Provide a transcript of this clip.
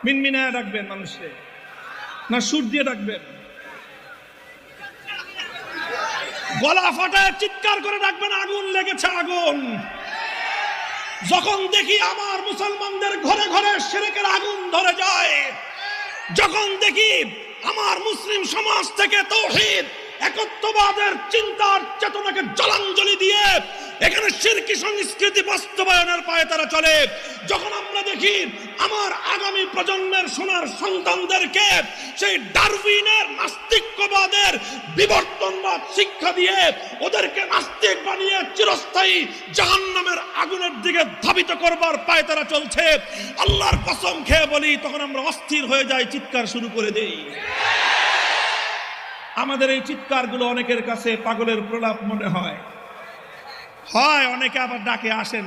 মিনমিনায় ডাকবেন মানুষকে, না সুর দিয়ে ডাকবেন? গলা ফাটায় চিৎকার করে ডাকবেন, আগুন লেগেছে আগুন। যখন দেখি আমার মুসলমানদের ঘরে ঘরে শিরকের আগুন ধরে যায়, যখন দেখি আমার মুসলিম সমাজ থেকে তাওহীদ একত্ববাদের চিন্তার চেতনাকে জলাঞ্জলি দিয়ে এখানে শিরকি সংস্কৃতি বাস্তবায়নের পায়ে তারা চলে, যখন আমরা দেখি আমার আগামী প্রজন্মের সোনার সন্তানদেরকে সেই ডারউইনের নাস্তিকবাদের বিবর্তনবাদ শিক্ষা দিয়ে ওদেরকে নাস্তিক বানিয়ে চিরস্থায়ী জাহান্নামের আগুনের দিকে ধাবিত করবার পায়ে তারা চলছে, আল্লাহর কসম খেয়ে বলি তখন আমরা অস্থির হয়ে যাই, চিৎকার শুরু করে দেই। আমাদের এই চিৎকারগুলো অনেকের কাছে পাগলের প্রলাপ মনে হয়, অনেকে আবার ডাকে আসেন